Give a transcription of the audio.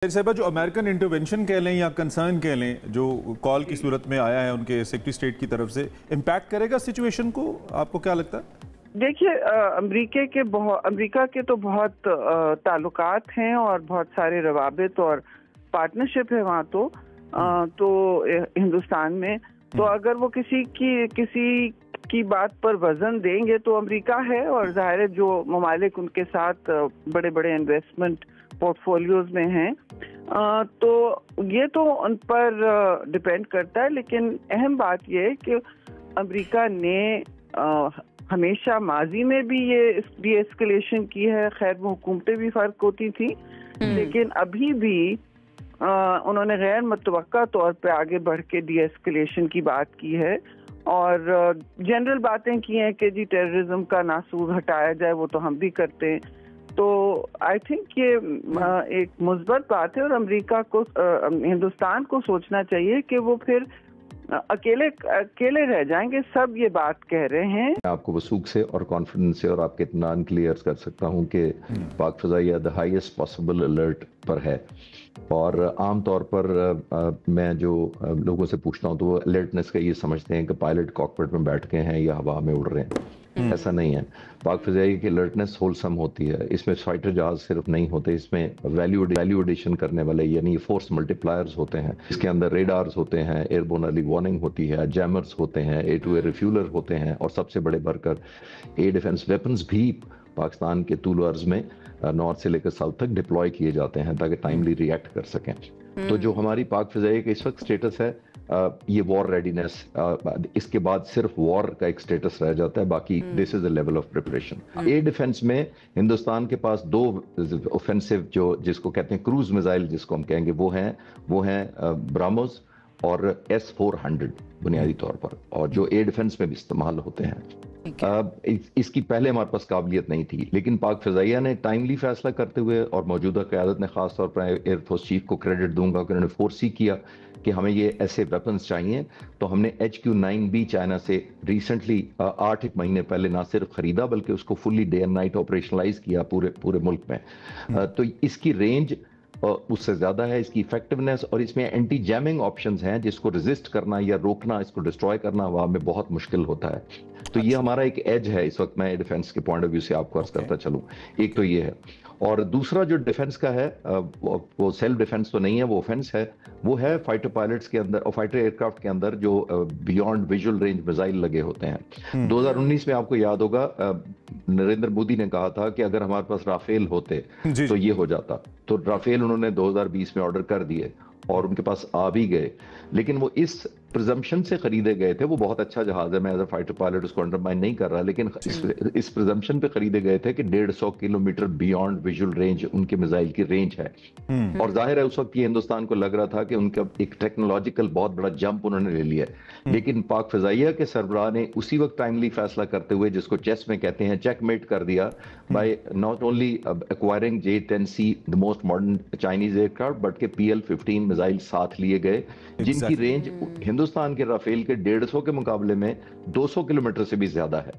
साहिबा, जो American intervention कह लें या कंसर्न कह लें, जो कॉल की सूरत में आया है उनके सेक्रेटरी स्टेट की तरफ से, इम्पैक्ट करेगा सिचुएशन को? आपको क्या लगता है? देखिए, अमेरिका के तो बहुत ताल्लुकात हैं और बहुत सारे रवाबित और पार्टनरशिप है वहाँ तो हिंदुस्तान में। तो अगर वो किसी की बात पर वजन देंगे तो अमेरिका है, और जाहिर है जो ममालिक उनके साथ बड़े बड़े इन्वेस्टमेंट पोर्टफोलियोज में हैं, तो ये तो उन पर डिपेंड करता है। लेकिन अहम बात ये है कि अमेरिका ने हमेशा माजी में भी ये डी एस्केलेशन की है। खैर वो हुकूमतें भी फर्क होती थी, लेकिन अभी भी उन्होंने गैर मुतवक्का तौर पे आगे बढ़ के डी एस्केलेशन की बात की है और जनरल बातें की हैं कि जी टेररिज्म का नासूर हटाया जाए, वो तो हम भी करते हैं। तो आई थिंक ये एक मुस्बत बात है और अमेरिका को हिंदुस्तान को सोचना चाहिए कि वो फिर अकेले रह जाएंगे। सब ये बात कह रहे हैं। मैं आपको वसूख से और कॉन्फिडेंस से और आपके इत्मीनान क्लियर कर सकता हूं कि पाक फ़ज़ाइया द हाईएस्ट पॉसिबल अलर्ट पर है। और आम तौर पर मैं जो लोगों से पूछता हूं तो वो अलर्टनेस का ये समझते हैं कि पायलट कॉकपिट में बैठ के हैं या हवा में उड़ रहे हैं। ऐसा नहीं है। पाक फ़ज़ाइया की अलर्टनेस होलसम होती है। इसमें फाइटर जहाज सिर्फ नहीं होते, इसमें वैल्यू एडिशन करने वाले यानी फोर्स मल्टीप्लायर्स होते हैं। इसके अंदर रेडार्स होते हैं, एयरबोर्न अर्ली वार्निंग होती है, जैमर्स होते हैं, A2A रिफ्यूलर होते हैं, और सबसे बड़े बढ़कर एयर डिफेंस वेपन्स भी पाकिस्तान के तूल अर्ज में नॉर्थ से लेकर साउथ तक डिप्लॉय किए जाते हैं ताकि टाइमली रिएक्ट कर सकें। तो जो हमारी पाक फ़ज़ाइया का इस वक्त स्टेटस है, ये वॉर रेडीनेस, इसके बाद सिर्फ वॉर का एक स्टेटस रह जाता है। बाकी this is the level of preparation. Air defence में हिंदुस्तान के पास दो ऑफेंसिव जो जिसको कहते हैं क्रूज मिसाइल जिसको हम कहेंगे वो हैं ब्राह्मोस और S-400 बुनियादी तौर पर, और जो एयर डिफेंस में भी इस्तेमाल होते हैं। इसकी पहले हमारे पास काबिलियत नहीं थी, लेकिन पाक फ़ज़ाइया ने टाइमली फैसला करते हुए और मौजूदा क़यादत ने खास तौर पर एयरफोर्स चीफ को क्रेडिट दूंगा कि उन्होंने फोर्सी किया कि हमें ये ऐसे वेपन्स चाहिए। तो हमने HQ-9B चाइना से रिसेंटली 8 महीने पहले ना सिर्फ खरीदा बल्कि उसको fully day and night operationalize किया पूरे मुल्क में। तो इसकी रेंज उससे ज्यादा है, इसकी इफेक्टिवनेस, और इसमें एंटी जैमिंग ऑप्शंस हैं जिसको रेजिस्ट करना या रोकना, इसको डिस्ट्रॉय करना वहां में बहुत मुश्किल होता है। तो ये हमारा एक एज है इस वक्त। मैं डिफेंस के पॉइंट ऑफ व्यू से आपको अर्ज करता चलूं, एक तो ये है, और दूसरा जो डिफेंस का है वो सेल्फ डिफेंस तो नहीं है, वो ऑफेंस है। वो है फाइटर पायलट्स के अंदर और फाइटर एयरक्राफ्ट के अंदर जो बियॉन्ड विजुअल रेंज मिसाइल लगे होते हैं। 2019 में आपको याद होगा नरेंद्र मोदी ने कहा था कि अगर हमारे पास राफेल होते तो ये हो जाता। तो राफेल उन्होंने 2020 में ऑर्डर कर दिए और उनके पास आ भी गए, लेकिन वो इस प्रिजम्पशन से खरीदे गए थे। वो बहुत अच्छा जहाज है, मैं एज अ फाइटर पायलट उसको अंडरमाइन नहीं कर रहा, लेकिन इस प्रिजम्पशन पे खरीदे गए थे कि 150 किलोमीटर बियॉन्ड विजुअल रेंज उनके मिसाइल की रेंज है। और जाहिर है उस वक्त ये हिंदुस्तान को लग रहा था कि उनका एक टेक्नोलॉजिकल बहुत बड़ा जंप उन्होंने ले लिया है। लेकिन पाक फ़ज़ाइया के सरबराह ने उसी वक्त टाइमली फैसला करते हुए, जिसको चेस में कहते हैं चेकमेट कर दिया, by not only acquiring J-10C the most modern Chinese aircraft, but के PL-15 मिसाइल साथ लिए गए जिनकी रेंज हिंदुस्तान के राफेल के 150 के मुकाबले में 200 किलोमीटर से भी ज्यादा है।